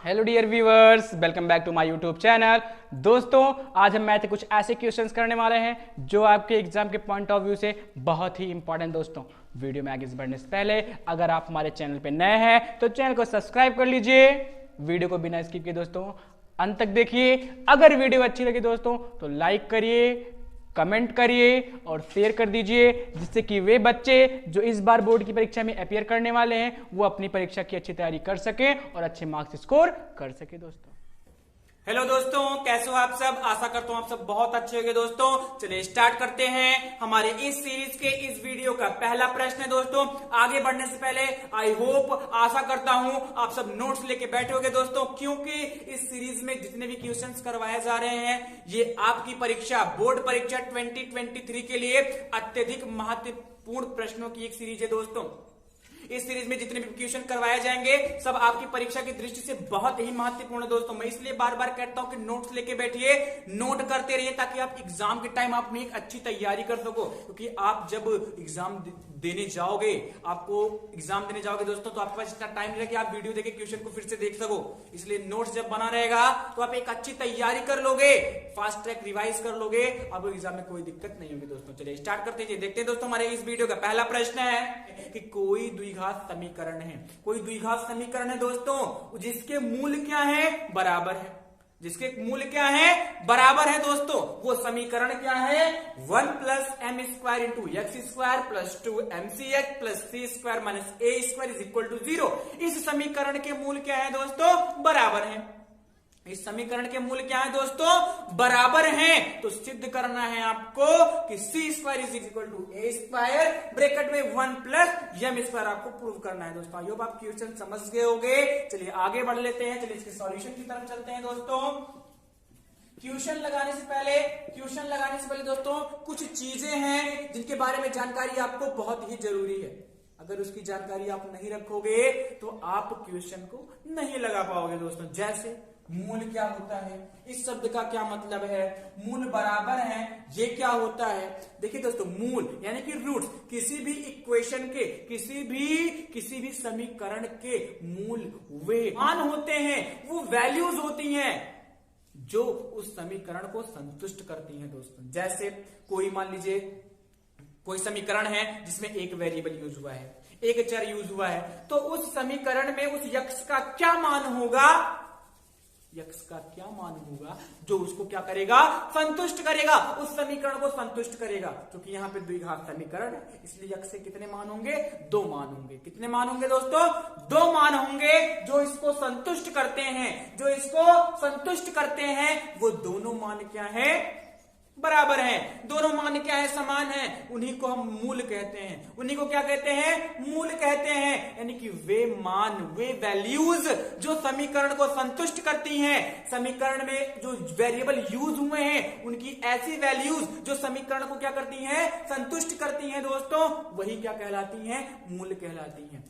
Hello dear viewers, welcome back to my YouTube channel. दोस्तों, आज हम मैथ के कुछ ऐसे क्वेश्चंस करने वाले हैं जो आपके एग्जाम के पॉइंट ऑफ व्यू से बहुत ही इंपॉर्टेंट। दोस्तों, वीडियो में आगे बढ़ने से पहले अगर आप हमारे चैनल पे नए हैं तो चैनल को सब्सक्राइब कर लीजिए। वीडियो को बिना स्किप किए दोस्तों अंत तक देखिए। अगर वीडियो अच्छी लगी दोस्तों तो लाइक करिए, कमेंट करिए और शेयर कर दीजिए, जिससे कि वे बच्चे जो इस बार बोर्ड की परीक्षा में अपीयर करने वाले हैं वो अपनी परीक्षा की अच्छी तैयारी कर सकें और अच्छे मार्क्स स्कोर कर सके। दोस्तों, हेलो दोस्तों, कैसे हो आप सब। आशा करता हूं आप सब बहुत अच्छे होंगे। दोस्तों चलिए स्टार्ट करते हैं हमारे इस सीरीज के इस वीडियो का पहला प्रश्न है। दोस्तों आगे बढ़ने से पहले आई होप, आशा करता हूं आप सब नोट्स लेके बैठे होंगे दोस्तों, क्योंकि इस सीरीज में जितने भी क्वेश्चंस करवाए जा रहे हैं ये आपकी परीक्षा बोर्ड परीक्षा 2023 के लिए अत्यधिक महत्वपूर्ण प्रश्नों की एक सीरीज है। दोस्तों इस सीरीज में जितने भी क्वेश्चन करवाए जाएंगे सब आपकी परीक्षा की दृष्टि से बहुत ही महत्वपूर्ण है। दोस्तों मैं इसलिए बार बार कहता हूं कि नोट्स लेके बैठिए, नोट करते रहिए, ताकि आप एग्जाम के टाइम आप में एक अच्छी तैयारी कर सको। क्योंकि आप जब एग्जाम देने जाओगे, दोस्तों, तो आपके पास इतना टाइम नहीं कि आप वीडियो देखे क्वेश्चन को फिर से देख सको। इसलिए नोट्स जब बना रहेगा तो आप एक अच्छी तैयारी कर लोगे, फास्ट ट्रैक रिवाइज कर लोगे, आपको एग्जाम में कोई दिक्कत नहीं होगी। दोस्तों चलिए स्टार्ट करते हैं। देखते हैं दोस्तों हमारे इस वीडियो का पहला प्रश्न है कि कोई द्विघात समीकरण है। कोई द्विघात समीकरण है दोस्तों जिसके मूल क्या है, बराबर है। जिसके मूल क्या है, बराबर है। दोस्तों वो समीकरण क्या है, 1 plus M square into x square plus 2 m c x plus c square minus A square is equal to 0। इस समीकरण के मूल क्या है दोस्तों, बराबर है। इस समीकरण के मूल क्या है दोस्तों, बराबर हैं। तो सिद्ध करना है आपको कि C square is equal to A square, bracket में 1 प्लस एम स्क्वायर आपको प्रूव करना है। दोस्तों आई होप आप क्वेश्चन समझ गए होंगे। चलिए आगे बढ़ लेते हैं, चलिए इसके सॉल्यूशन की तरफ चलते हैं। दोस्तों क्वेश्चन लगाने से पहले दोस्तों कुछ चीजें हैं जिनके बारे में जानकारी आपको बहुत ही जरूरी है। अगर उसकी जानकारी आप नहीं रखोगे तो आप क्वेश्चन को नहीं लगा पाओगे। दोस्तों जैसे मूल क्या होता है, इस शब्द का क्या मतलब है, मूल बराबर है, ये क्या होता है। देखिए दोस्तों, मूल यानी कि रूट्स, किसी भी इक्वेशन के, किसी भी समीकरण के मूल वे मान होते हैं, वो वैल्यूज होती हैं जो उस समीकरण को संतुष्ट करती हैं। दोस्तों जैसे कोई मान लीजिए कोई समीकरण है जिसमें एक वेरिएबल यूज हुआ है, एक चर यूज हुआ है, तो उस समीकरण में उस यक्ष का क्या मान होगा, जो उसको क्या करेगा, संतुष्ट करेगा, उस समीकरण को संतुष्ट करेगा। क्योंकि यहाँ पे द्विघात समीकरण है इसलिए यक्ष से कितने मान होंगे, 2 मान होंगे। कितने मान होंगे दोस्तों, 2 मान होंगे जो इसको संतुष्ट करते हैं। वो दोनों मान क्या है, बराबर हैं। दोनों मान क्या है, समान है। उन्हीं को हम मूल कहते हैं। उन्हीं को क्या कहते हैं, मूल कहते हैं। यानी कि वे मान, वे वैल्यूज जो समीकरण को संतुष्ट करती हैं, समीकरण में जो वेरिएबल यूज हुए हैं उनकी ऐसी वैल्यूज जो समीकरण को क्या करती हैं, संतुष्ट करती हैं। दोस्तों वही क्या कहलाती हैं, मूल कहलाती हैं।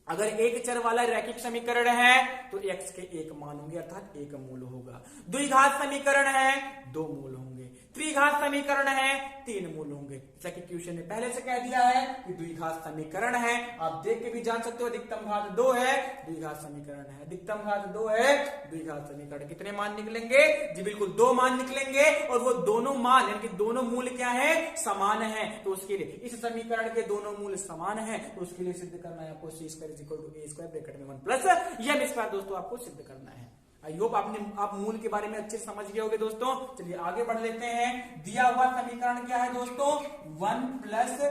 अगर एक चर वाला रैखिक समीकरण है तो x के 1 मान होंगे, अर्थात 1 मूल होगा। द्विघात समीकरण है 2 मूल होंगे। त्रिघात समीकरण है 3 मूल होंगे। जैसा कि क्वेश्चन ने पहले से कह दिया है कि द्विघात समीकरण है, आप देख के भी जान सकते हो। अधिकतम घात 2 है, द्विघात समीकरण है। अधिकतम घात 2 है, द्विघात समीकरण। कितने मान निकलेंगे जी, बिल्कुल 2 मान निकलेंगे। और वो दोनों मान यानी कि दोनों मूल क्या है, समान है। तो उसके लिए इस समीकरण के दोनों मूल समान है, तो उसके लिए सिद्ध करना है आपको C square is equal to A square bracket में 1 प्लस एम स्क्वायर। दोस्तों आपको सिद्ध करना है। आई होप आप मूल के बारे में अच्छे से समझ गए होंगे। दोस्तों चलिए आगे बढ़ लेते हैं। दिया हुआ समीकरण क्या है दोस्तों, 1 plus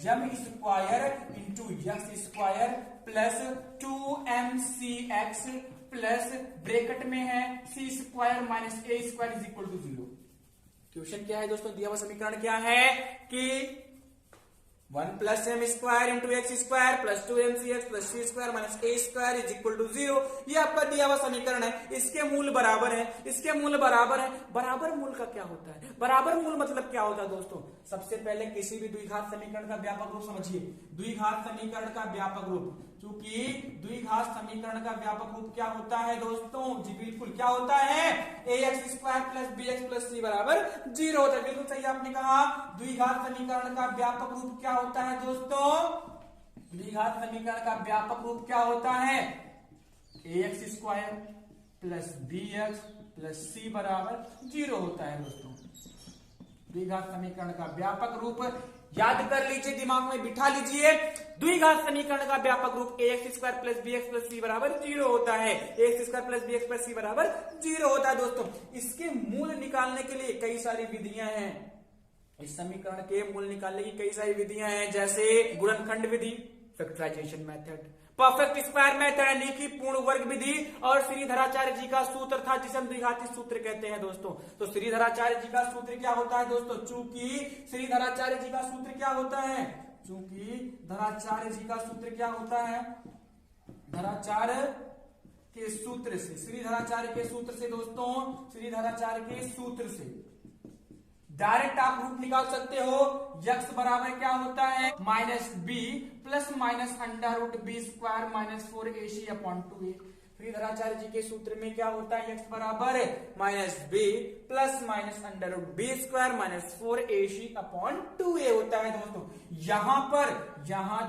M square into x square plus 2 C x plus bracket में है C square minus A square is equal to 0। Question क्या है दोस्तों, दिया हुआ समीकरण क्या है कि 1 plus M square into x square plus 2 m c x plus c square minus A square is equal to 0। ये आपका दिया हुआ समीकरण है। इसके मूल बराबर है, बराबर मूल का क्या होता है, बराबर मूल मतलब क्या होता है दोस्तों। सबसे पहले किसी भी द्विघात समीकरण का व्यापक रूप समझिए। द्विघात समीकरण का व्यापक रूप, क्योंकि द्विघात समीकरण का व्यापक रूप क्या होता है दोस्तों, जी बिल्कुल क्या होता है, A X square plus B X plus C बराबर 0 होता है। बिल्कुल सही आपने कहा। द्विघात समीकरण का व्यापक रूप क्या होता है दोस्तों, द्विघात समीकरण का व्यापक रूप क्या होता है, A X square plus B X plus C बराबर 0 होता है दोस्तों। द्विघात समीकरण का व्यापक रूप याद कर लीजिए, दिमाग में बिठा लीजिए। द्विघात समीकरण का व्यापक रूप ax square plus B X plus C बराबर 0 होता है। ax square plus B X plus C बराबर 0 होता है दोस्तों। इसके मूल निकालने के लिए कई सारी विधियां हैं। इस समीकरण के मूल निकालने की कई सारी विधियां हैं, जैसे गुणनखंड विधि, factorisation method, perfect square method यानी कि पूर्ण वर्ग विधि, और श्रीधराचार्य जी का सूत्र था जिसे हम द्विघाती सूत्र कहते हैं दोस्तों। तो श्रीधराचार्य जी का सूत्र क्या होता है दोस्तों? चूंकि श्रीधराचार्य जी का सूत्र क्या होता है? चूंकि धराचार्य जी का सूत्र क्या होता है? धराचार्य के सूत्र से, श्रीधराचार्य के सूत्र से दोस्तों, श्रीधराचार्य के सूत्र से डायरेक्ट आप रूट निकाल सकते हो। यक्स बराबर क्या होता है? Minus B plus minus under root B square minus 4ac upon 2a। Sridharacharya ji के सूत्र में क्या होता है? यक्स बराबर minus B plus minus under root B square minus 4ac upon 2a होता है दोस्तों। यहां पर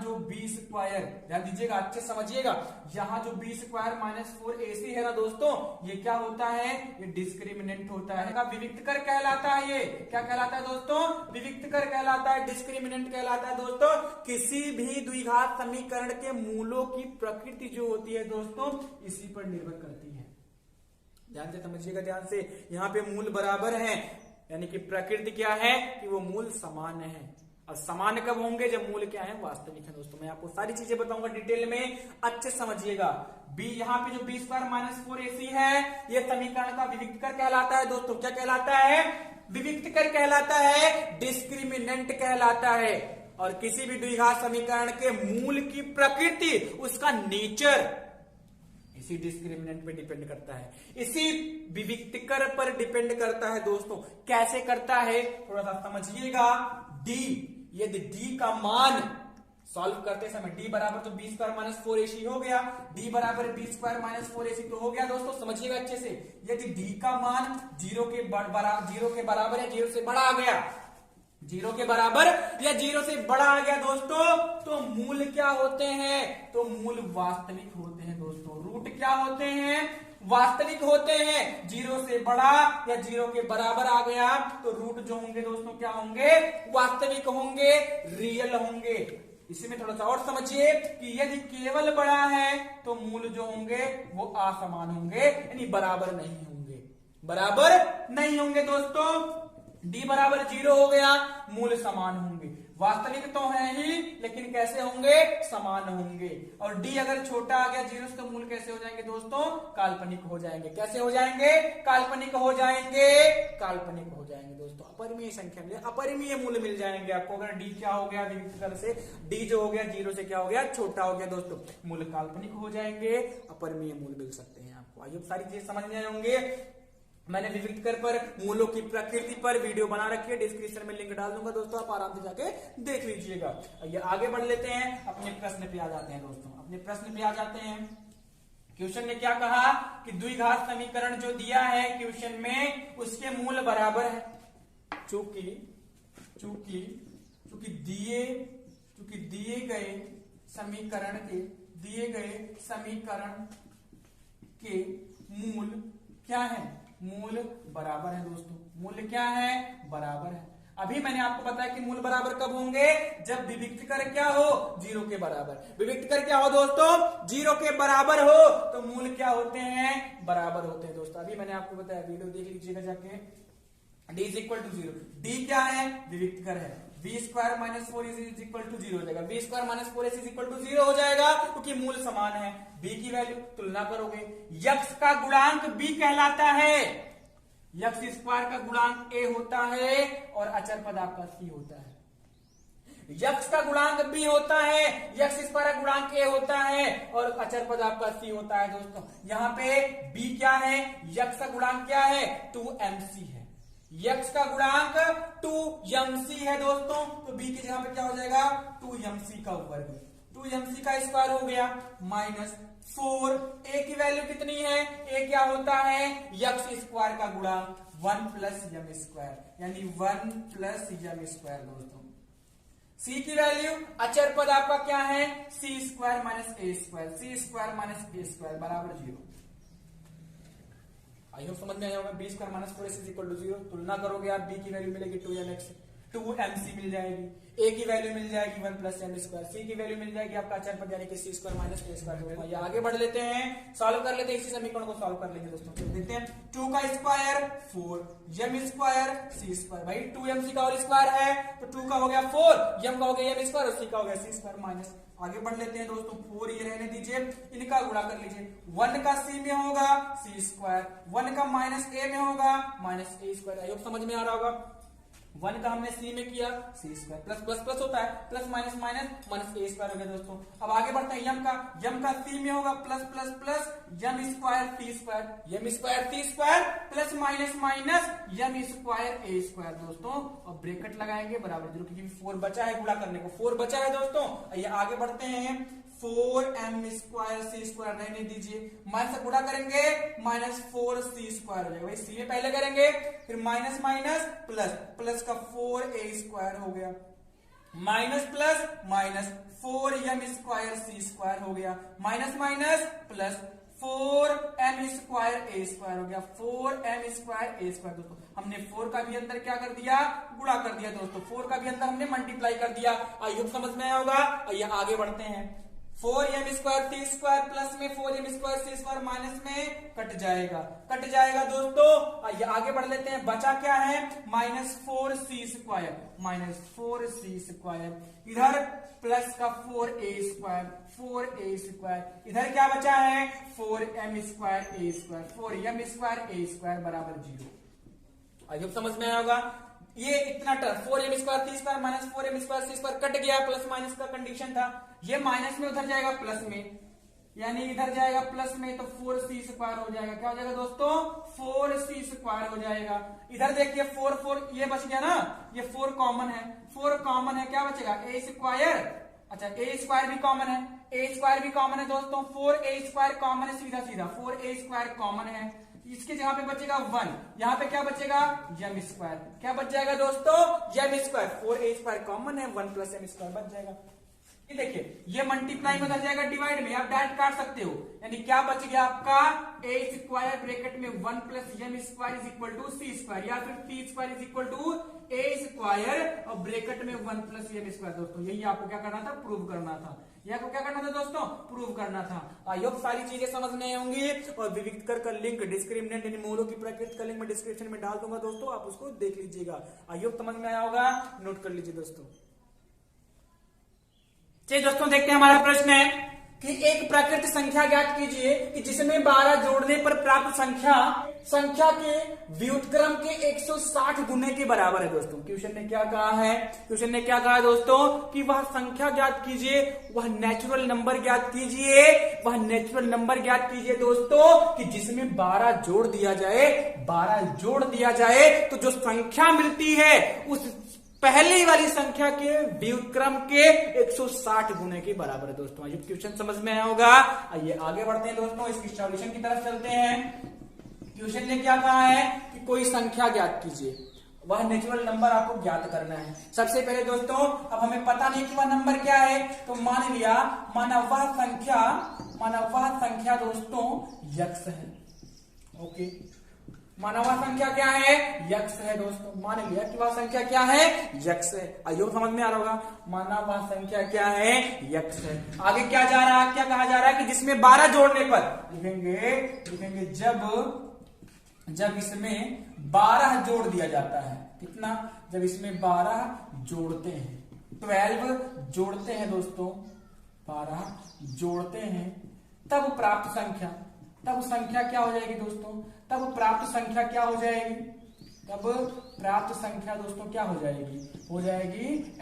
जो बी स्क्वायर, ध्यान दीजिएगा, अच्छे समझिएगा, यहां जो बी स्क्वायर माइनस 4ac है ना दोस्तों, ये क्या होता है? ये डिस्क्रिमिनेंट होता है, विविक्त कर कहलाता है। ये क्या कहलाता है दोस्तों? विविक्त कर कहलाता है, डिस्क्रिमिनेंट कहलाता है दोस्तों। किसी भी द्विघात समीकरण के मूलों की प्रकृति जो होती है दोस्तों, इसी पर निर्भर करती है। ध्यान से समझिएगा, ध्यान से। यहाँ पे मूल बराबर है, यानी कि प्रकृति क्या है कि वो मूल समान है। और समान कब होंगे? जब मूल क्या है? वास्तविक है दोस्तों। मैं आपको सारी चीजें बताऊंगा डिटेल में, अच्छे समझिएगा। बी, यहाँ पे जो बी स्क्वायर माइनस 4ac है, ये समीकरण का विविक्त कर कहलाता है दोस्तों। क्या कहलाता है? विविक्त कर कहलाता है, डिस्क्रिमिनेंट कहलाता है। और किसी भी द्विघात समीकरण के मूल की प्रकृति, उसका नेचर इसी डिस्क्रिमिनेंट पे डिपेंड करता है, इसी विविक्तकर पर डिपेंड करता है दोस्तों। कैसे करता है थोड़ा सा समझिएगा। डी, यदि डी का मान सॉल्व करते समय डी बराबर तो बी स्क्वायर माइनस 4ac हो गया, डी बराबर बी स्क्वायर माइनस 4ac तो हो गया दोस्तों। समझिएगा अच्छे से। यदि डी का मान 0 के बराबर या 0 से बड़ा आ गया, 0 के बराबर या 0 से बड़ा आ गया दोस्तों, तो मूल क्या होते हैं? तो मूल वास्तविक होते हैं दोस्तों। रूट क्या होते हैं? वास्तविक होते हैं। 0 से बड़ा या 0 के बराबर आ गया तो रूट जो होंगे दोस्तों क्या होंगे? वास्तविक होंगे, रियल होंगे। इसी में थोड़ा सा और समझिए कि यदि केवल बड़ा है तो मूल जो होंगे वो असमान होंगे, यानी बराबर नहीं होंगे, बराबर नहीं होंगे दोस्तों। डी बराबर 0 हो गया, मूल समान होंगे। वास्तविक तो है ही, लेकिन कैसे होंगे? समान होंगे। और डी अगर छोटा आ गया 0 से तो मूल कैसे हो जाएंगे दोस्तों? काल्पनिक हो जाएंगे। कैसे हो जाएंगे? काल्पनिक हो जाएंगे, काल्पनिक हो जाएंगे दोस्तों। अपरिमेय संख्या मिले, अपरिमेय मूल मिल जाएंगे आपको। अगर डी क्या हो गया? विविक्त कर से डी जो हो गया 0 से क्या हो गया? छोटा हो गया दोस्तों, मूल काल्पनिक हो जाएंगे, अपरिमेय मूल मिल सकते हैं आपको। आइए सारी चीजें समझ में आएंगे। मैंने विविक्त कर पर मूलों की प्रकृति पर वीडियो बना रखी है, डिस्क्रिप्शन में लिंक डाल दूंगा दोस्तों, आप आराम से जाके देख लीजिएगा। ये आगे बढ़ लेते हैं, अपने प्रश्न पे आ जाते हैं दोस्तों। अपने प्रश्न पे आ जाते हैं। क्वेश्चन ने क्या कहा कि द्विघात समीकरण जो दिया है क्वेश्चन में, उसके मूल बराबर है। चूंकि दिए गए समीकरण के मूल क्या है? मूल बराबर है दोस्तों। मूल क्या है? बराबर है। अभी मैंने आपको बताया कि मूल बराबर कब होंगे? जब विविक्त कर क्या हो? 0 के बराबर। विविक्त कर क्या हो दोस्तों? 0 के बराबर हो तो मूल क्या होते हैं? बराबर होते हैं दोस्तों। अभी मैंने आपको बताया, वीडियो देख लीजिएगा जाके। d is equal to 0, d क्या है? विविक्त कर है। B square minus 4ac is equal to 0 हो जाएगा। B square minus 4ac is equal to 0 हो जाएगा क्योंकि मूल समान है। b की वैल्यू तुलना करोगे, यक्स का गुणांक b कहलाता है। यक्स स्क्वायर का गुणांक a होता है और अचर पद आपका c होता है। यक्स का गुणांक b होता है, यक्स स्क्वायर का गुणांक a होता है और अचर पद आपका c होता है दोस्तों। यहाँ पे b क्या है? यक्स का गुणांक क्या है? 2mc है। यक्स का गुणांक 2mc है दोस्तों, तो b की जगह पे क्या हो जाएगा? 2mc का वर्ग। 2mc का स्क्वायर हो गया माइनस 4। a की वैल्यू कितनी है? a क्या होता है? यक्स स्क्वायर का गुणांक 1 प्लस यम स्क्वायर, यानी 1 प्लस यम स्क्वायर दोस्तों। c की वैल्यू, अचर पद आपका क्या है? c स्क्वायर माइनस a स्क्वायर, c square minus a square बराबर 0। आई होप समझ में आया होगा। B square minus 4ac is equal to 0। तुलना करोगे आप, बी की वैल्यू मिलेगी 2mx, 2mc मिल जाएगी, ए की वैल्यू मिल जाएगी 1 प्लस एम स्क्वायर, सी की वैल्यू मिल जाएगी आपका अचर पद यानी कि सी स्क्वायर माइनस ए स्क्वायर। ये आगे बढ़ लेते हैं, सॉल्व कर लेते हैं, इसी समीकरण को सॉल्व कर लेंगे दोस्तों। तो देखते हैं 2 का स्क्वायर 4, m स्क्वायर सी स्क्वायर, भाई 2mc का और स्क्वायर है तो 2 का हो गया 4, m का हो गया m स्क्वायर और c का हो गया c स्क्वायर माइनस। आगे बढ़ लेते हैं दोस्तों, 4 ये रहने दीजिए, इनका गुणा कर लीजिए। 1 का c में होगा c स्क्वायर, 1 का माइनस a में होगा minus a square. I hope समझ में आ रहा होगा। 1 का हमने c में किया c square, plus plus plus होता है, plus minus minus minus a square हो गया दोस्तों। अब आगे बढ़ते हैं, m का c में होगा plus plus plus m square t square, m square t square plus minus minus m square a square दोस्तों। अब ब्रैकेट लगाएंगे बराबर 0 क्योंकि 4 बचा है गुणा करने को, 4 बचा है दोस्तों। ये आगे बढ़ते हैं, 4m स्क्वायर c स्क्वायर रहने दीजिए, माइनस से गुणा करेंगे माइनस 4c स्क्वायर हो जाएगा। भाई c में पहले करेंगे फिर माइनस माइनस प्लस, प्लस का 4a स्क्वायर हो गया, minus plus minus 4m square c square हो गया, minus minus plus 4m square a square हो गया, 4m स्क्वायर a स्क्वायर। दोस्तों हमने 4 का भी अंदर क्या कर दिया, गुणा कर दिया दोस्तों, 4 का भी अंदर हमने मल्टीप्लाई कर दिया। आई होप समझ में आया होगा। आइए आगे बढ़ते हैं, 4m square t square plus में 4m square c square minus में कट जाएगा दोस्तों। आइए आगे बढ़ लेते हैं, बचा क्या है minus 4c square, minus 4c square, इधर प्लस का 4a स्क्वायर, 4a स्क्वायर, इधर क्या बचा है 4m square a square, 4m square a square बराबर 0। आई होप समझ में आया होगा। ये इतना term 4m square t square minus 4m square c square cut गया, प्लस माइनस का कंडीशन था, ये माइनस में उधर जाएगा प्लस में, यानी इधर जाएगा प्लस में तो 4c स्क्वायर हो जाएगा। क्या हो जाएगा दोस्तों 4c स्क्वायर हो जाएगा। इधर देखिए 4 4 ये बच गया ना, ये 4 कॉमन है, 4 कॉमन है, क्या बचेगा a स्क्वायर, अच्छा a स्क्वायर भी कॉमन है, a स्क्वायर भी कॉमन है दोस्तों, 4a स्क्वायर कॉमन है, सीधा सीधा 4a स्क्वायर कॉमन है, इसके जगह पे बचेगा 1, यहाँ पे क्या बचेगा m स्क्वायर, क्या बच जाएगा दोस्तों m square, 4a square common है, 1 प्लस m स्क्वायर बच जाएगा। ये देखिए ये मल्टीप्लाई में उधर जाएगा डिवाइड में, आप डायरेक्ट काट सकते हो, यानी क्या बच गया आपका a स्क्वायर ब्रैकेट में 1 plus m square is equal to c square, या फिर t square is equal to a square और ब्रैकेट में 1 प्लस m स्क्वायर। दोस्तों यही आपको क्या करना था, प्रूव करना था, ये आपको क्या करना था दोस्तों, प्रूव करना था। आई होप सारी चीजें समझ में आई होंगी। और विविक्तर का लिंक डिस्क्रिमिनेंट यानी मूलों की प्रकृति का लिंक मैं डिस्क्रिप्शन में डाल दूंगा दोस्तों, आप उसको देख लीजिएगा। आई होप समझ में आया होगा, नोट कर लीजिए दोस्तों। चलिए दोस्तों देखते हैं, हमारा प्रश्न है कि एक प्राकृतिक संख्या ज्ञात कीजिए कि जिसमें 12 जोड़ने पर प्राप्त संख्या के व्युत्क्रम के 160 गुने के बराबर है। दोस्तों क्वेश्चन ने क्या कहा है, दोस्तों कि वह संख्या ज्ञात कीजिए, वह नेचुरल नंबर ज्ञात कीजिए दोस्तों कि जिसमें 12 जोड़ दिया जाए तो जो संख्या मिलती है उस पहली वाली संख्या के व्युत्क्रम के 160 गुने के बराबर है। दोस्तों ये क्वेश्चन समझ में आया होगा। आइए आगे बढ़ते हैं दोस्तों, इसकी सॉल्यूशन की तरफ चलते हैं। क्वेश्चन ने क्या कहा है कि कोई संख्या ज्ञात कीजिए, वह नेचुरल नंबर आपको ज्ञात करना है। सबसे पहले दोस्तों अब हमें पता नहीं कि वह नंबर क्या है, तो माना वह संख्या दोस्तों यक्स है। ओके, माना वह संख्या क्या है, यक्स है दोस्तों, मान लिया कि वह संख्या क्या है, यक्स है। आइए समझ में आ रहा होगा, माना वह संख्या क्या है, यक्स है। आगे क्या कहा जा रहा है कि जिसमें 12 जोड़ने पर लिखेंगे जब इसमें 12 जोड़ दिया जाता है, कितना, जब इसमें 12 जोड़ते हैं, 12 जोड़ते हैं दोस्तों, 12 जोड़ते हैं, तब प्राप्त संख्या क्या हो जाएगी दोस्तों, तब प्राप्त संख्या क्या हो जाएगी,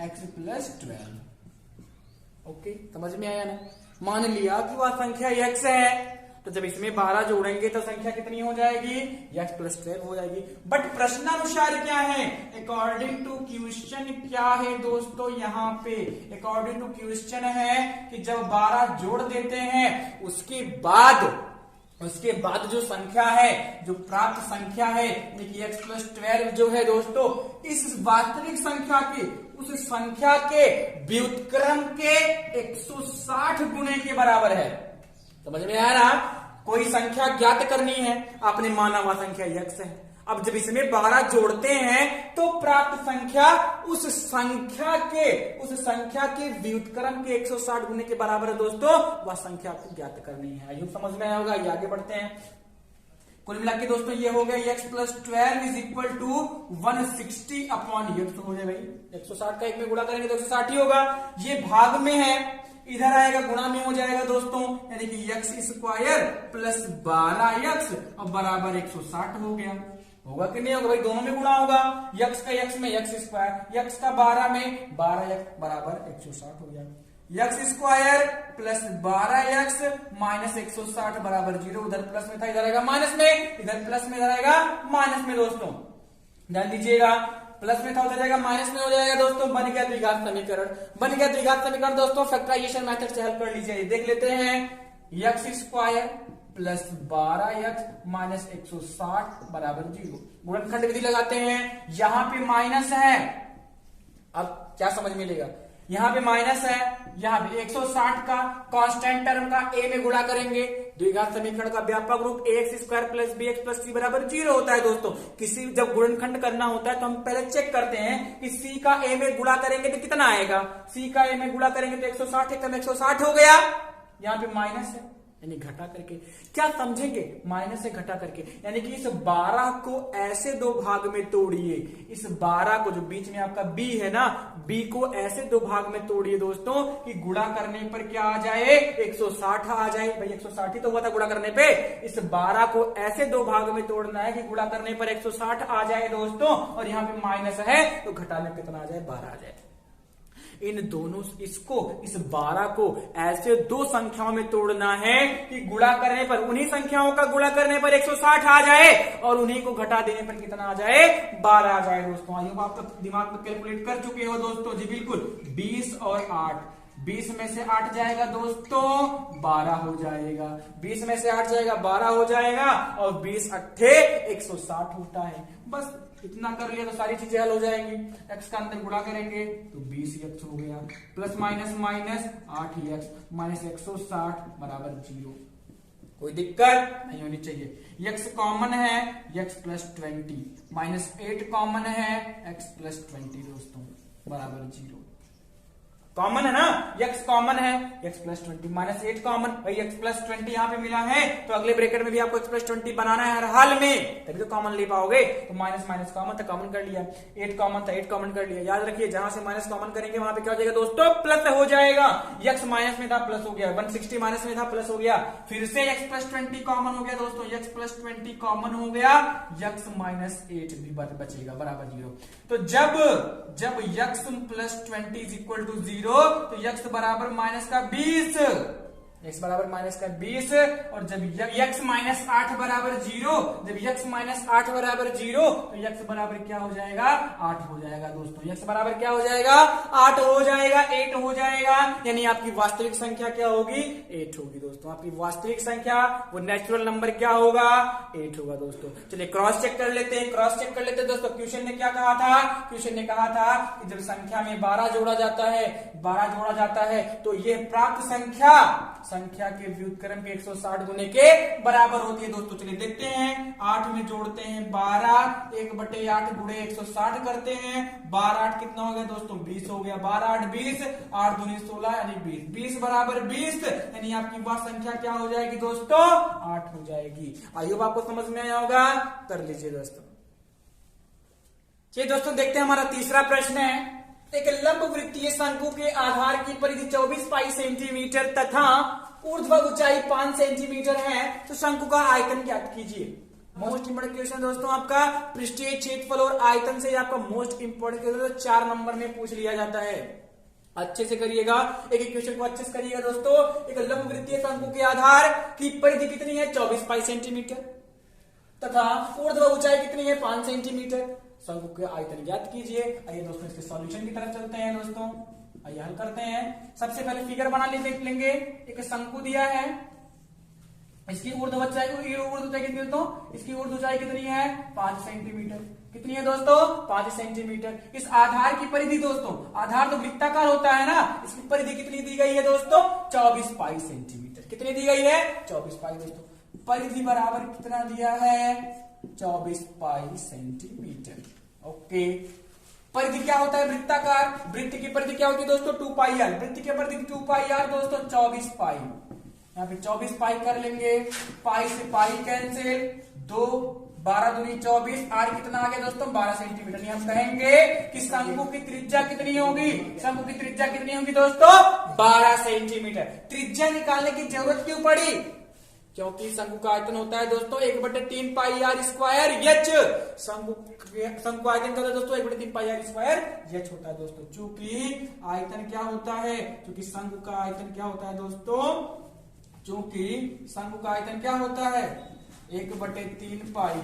x प्लस 12। ओके, समझ में आया ना। मान लिया कि वह संख्या x है, तो जब इसमें 12 जोड़ेंगे तो संख्या कितनी हो जाएगी, x प्लस 12 हो जाएगी। बट प्रश्नानुसार क्या है, अकॉर्डिंग टू क्वेश्चन क्या है दोस्तों, यहाँ पे अकॉर्डिंग टू क्वेश्चन है कि जब 12 जोड़ देते हैं उसके बाद जो संख्या है, जो प्राप्त संख्या है देखिए x प्लस 12 जो है दोस्तों, इस वास्तविक संख्या के उस संख्या के व्युत्क्रम के 160 गुने के बराबर है। समझ में आया ना, कोई संख्या ज्ञात करनी है, आपने माना हुआ संख्या x है। अब जब इसमें 12 जोड़ते हैं तो प्राप्त संख्या उस संख्या के व्युत्क्रम के 160 गुने के बराबर है दोस्तों, वह संख्या आपको ज्ञात करनी है। आइए समझ में आया होगा, ये आगे बढ़ते हैं। कुल मिला के दोस्तों ये हो गया x + 12 = 160 अपॉन x हो जाए भाई, 160 का 1 में गुणा करेंगे तो 160 ही होगा। ये भाग में है, इधर आएगा गुणा में हो जाएगा दोस्तों, यानी कि x² + 12x और बराबर 160 हो गया। होगा कि नहीं होगा भाई, दोनों में गुणा होगा, x का x में x², x का 12 में 12x बराबर 160 हो गया। x² + 12x - 160 बराबर 0, उधर प्लस में था इधर आएगा माइनस में, इधर प्लस में इधर आएगा माइनस में। दोस्तों ध्यान दीजिएगा, प्लस में था उधर जाएगा माइनस में हो जाएगा दोस्तों, बन गया द्विघात समीकरण। बन गया द्विघात समीकरण दोस्तों, फैक्टराइजेशन मेथड से हल कर लीजिए। देख लेते हैं, x² + 12x - 160 बराबर 0। गुणनखंड विधि लगाते हैं, यहां पे माइनस है, अब क्या समझ मिलेगा, यहां पे माइनस है, यहां पे 160 का कांस्टेंट टर्म का a में गुणा करेंगे। द्विघात समीकरण का व्यापक रूप ax² + bx + c बराबर 0 होता है दोस्तों। किसी जब गुणनखंड करना होता है तो हम पहले चेक करते हैं कि c का a में गुणा करेंगे तो कितना आएगा। c का a में गुणा करेंगे तो 160 एकदम 160 हो गया, यहाँ पे माइनस है यानी घटा करके, क्या समझेंगे, माइनस से घटा करके, यानी कि इस 12 को ऐसे दो भाग में तोड़िए। इस 12 को जो बीच में आपका b है ना, b को ऐसे दो भाग में तोड़िए दोस्तों कि गुणा करने पर क्या आ जाए, 160 आ जाए। भाई 160 ही तो हुआ था गुणा करने पे, इस 12 को ऐसे दो भाग में तोड़ना है कि गुणा करने पर 160 आ जाए दोस्तों, और यहाँ पे माइनस है तो घटाने पे कितना आ जाए, 12 आ जाए। इन दोनों इस 12 को ऐसे दो संख्याओं में तोड़ना है कि गुणा करने पर, उन्हीं संख्याओं का गुणा करने पर 160 आ जाए और उन्हीं को घटा देने पर कितना आ जाए, 12 आ जाए दोस्तों। आइए आप तो दिमाग में कैलकुलेट कर चुके हो दोस्तों जी, बिल्कुल। 20 और 8, 20 में से 8 जाएगा दोस्तों 12 हो जाएगा, 20 में से 8 जाएगा 12 हो जाएगा, और 20 अट्ठे 160 होता है। बस इतना कर लिया तो सारी चीजें हल हो जाएंगी। x का अंदर गुणा करेंगे तो 20x हो गया, प्लस माइनस माइनस 8x - 160 बराबर 0। कोई दिक्कत नहीं होनी चाहिए। x कॉमन है, x + 20 - 8 कॉमन है, x + 20 दोस्तों बराबर 0। कॉमन है ना, x कॉमन है, x + 20 - 8 कॉमन, भाई x + 20 यहाँ पे मिला है तो अगले ब्रैकेट में भी आपको x + 20 बनाना है हर हाल में, तभी तो कॉमन ले पाओगे। तो माइनस माइनस कॉमन था, कॉमन कर लिया, 8 कॉमन था 8 कॉमन कर लिया। याद रखिए जहां से माइनस कॉमन करेंगे वहां पे क्या हो जाएगा दोस्तों, प्लस हो जाएगा। x माइनस में था प्लस हो गया, 160 माइनस में था प्लस हो गया, फिर से x + 20 कॉमन हो गया दोस्तों, x + 20 कॉमन हो गया, x - 8 भी बचेगा बराबर 0। तो जब x + 20 = 0 तो x बराबर -20, x बराबर -20, और जब x - 8 बराबर 0, जब x - 8 बराबर 0 तो x बराबर क्या हो जाएगा, 8 हो जाएगा दोस्तों। x बराबर क्या हो जाएगा, 8 हो जाएगा, 8 हो जाएगा, यानी आपकी वास्तविक संख्या क्या होगी, 8 होगी दोस्तों। आपकी वास्तविक संख्या वो नेचुरल नंबर क्या होगा, 8 होगा दोस्तों। चलिए क्रॉस चेक कर लेते हैं, क्रॉस चेक कर लेते हैं दोस्तों। क्वेश्चन ने क्या कहा था, क्वेश्चन ने कहा था कि जब संख्या में 12 जोड़ा जाता है तो ये प्राप्त संख्या के व्युत्क्रम के 160 गुने के बराबर होती है दोस्तों। चलिए देखते हैं, 8 में जोड़ते हैं 12, 1/8 गुणे 160 करते हैं, 12 8 कितना हो गया दोस्तों, 20 हो गया, 12 8 20, 8 दूनी 16 यानी 20, 20 बराबर 20, यानी आपकी वह संख्या क्या हो जाएगी दोस्तों, 8 हो जाएगी। आई होप आपको समझ में आया होगा, कर लीजिए दोस्तों। चलिए दोस्तों देखते हैं हमारा तीसरा प्रश्न है। एक लंबवृत्तीय शंकु के आधार की परिधि 24 पाई सेंटीमीटर तथा ऊर्ध्व ऊंचाई 5 सेंटीमीटर है, तो शंकु का आयतन ज्ञात कीजिए। मोस्ट इंपोर्टेंट क्वेश्चन दोस्तों आपका, पृष्ठीय क्षेत्रफल और आयतन से आपका मोस्ट इंपोर्टेंट क्वेश्चन 4 नंबर में पूछ लिया जाता है। अच्छे से करिएगा, एक एक क्वेश्चन को अच्छे से करिएगा दोस्तों। एक लंबवृत्तीय शंकु के आधार की परिधि कितनी है, 24 पाई सेंटीमीटर तथा ऊर्ध्व ऊंचाई कितनी है, 5 सेंटीमीटर। शंकु के आयतन ज्ञात कीजिए। आइए दोस्तों इसके सॉल्यूशन की तरफ चलते हैं दोस्तों, आइए हल करते हैं। सबसे पहले फिगर बना लेंगे। एक शंकु दिया है, इसकी ऊर्ध्व ऊंचाई कितनी दोस्तों, इसकी ऊर्ध्व ऊंचाई कितनी है, 5 सेंटीमीटर। कितनी है दोस्तों, 5 सेंटीमीटर। इस आधार की परिधि दोस्तों, आधार तो वृत्ताकार होता है ना, इसकी परिधि कितनी दी गई है दोस्तों, 24 पाई सेंटीमीटर। कितनी दी गई है, 24 पाई दोस्तों। परिधि बराबर कितना दिया है 24 पाई सेंटीमीटर। ओके, परिधि क्या होता है वृत्ताकार, वृत्त की परिधि क्या होती है दोस्तों 2 पाई आर, वृत्त की परिधि 2 पाई आर दोस्तों 24 पाई, यहाँ पे 24 पाई कर लेंगे, पाई से पाई कैंसिल, 2 12 दूनी 24, आर कितना आ गया दोस्तों 12 सेंटीमीटर। हम कहेंगे कि शंकु की त्रिज्या कितनी होगी, शंकु की त्रिज्या कितनी होगी दोस्तों 12 सेंटीमीटर। त्रिज्या निकालने की जरूरत क्यों पड़ी, क्योंकि शंकु का आयतन होता है दोस्तों 1/3 पाई आर स्क्वायर एच। शंकु आयतन का दोस्तों 1/3 पाई आर स्क्वायर एच होता है दोस्तों। चूंकि आयतन क्या होता है, चूंकि शंकु का आयतन क्या होता है दोस्तों, चूंकि शंकु का आयतन क्या होता है 1/3 पाई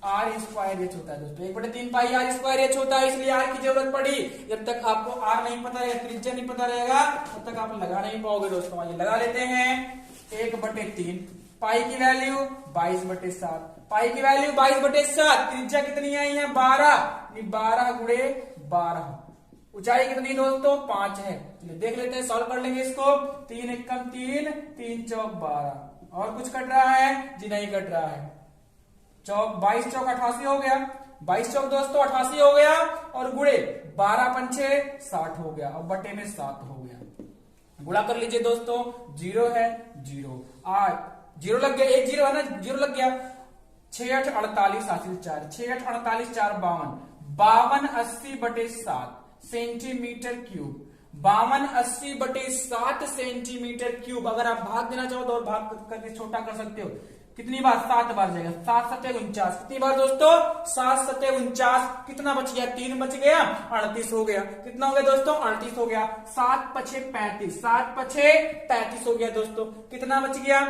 आर स्क्वायर एच होता है दोस्तों, 1/3 पाई आर स्क्वायर एच होता है, इसलिए आर की जरूरत पड़ी। जब तक आपको आर नहीं पता रहेगा, त्रिज्या नहीं पता रहेगा, तब तक आप लगा नहीं पाओगे दोस्तों। आइए लगा लेते हैं, 1/3 पाई की वैल्यू 22/7, पाई की वैल्यू 22/7, त्रिज्या कितनी आई है 12, 12 गुणे 12, ऊंचाई कितनी दोस्तों 5 है। चलिए देख लेते हैं, सॉल्व कर लेंगे इसको, 3 एकम 3, 3 चौक 12, और कुछ कट रहा है जी, नहीं कट रहा है, चौक 22 चौक 88 हो गया, 22 चौक दोस्तों 88 हो गया, और गुणे 12 पंचे 60 हो गया, और बटे में 7 हो गया। गुणा कर लीजिए दोस्तों, 0 है 0, 0 लग गया, 1 0 है ना, 0 लग गया, 6 8 48 हासिल 4, 6 8 48 4 52, 52 80/7 सेंटीमीटर क्यूब, 52 80/7 सेंटीमीटर क्यूब। अगर आप भाग देना चाहो तो और भाग करके छोटा कर सकते हो, कितनी बार 7 बार जाएगा, 7 7 49, कितनी बार दोस्तों 7 7 49, कितना बच गया 3 बच गया 38 हो गया, कितना हो गया दोस्तों 38 हो गया, 7 5 35, 7 5 35 हो गया दोस्तों, कितना बच गया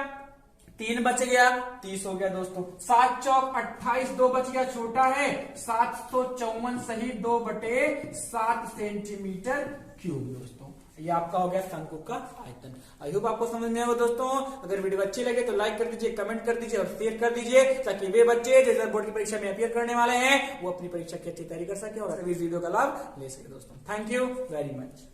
3 बच गया 30 हो गया दोस्तों, 7 चौक 28, 2 बच गया छोटा है, 754 सही 2/7 सेंटीमीटर क्यूब दोस्तों। ये आपका हो गया शंकु का आयतन। आई होप आपको समझ में आएगा दोस्तों। अगर वीडियो अच्छी लगे तो लाइक कर दीजिए, कमेंट कर दीजिए और शेयर कर दीजिए, ताकि वे बच्चे जो बोर्ड की परीक्षा में अपियर करने वाले हैं वो अपनी परीक्षा की अच्छी तैयारी कर सके और इस वीडियो का लाभ ले सके दोस्तों। Thank you very much.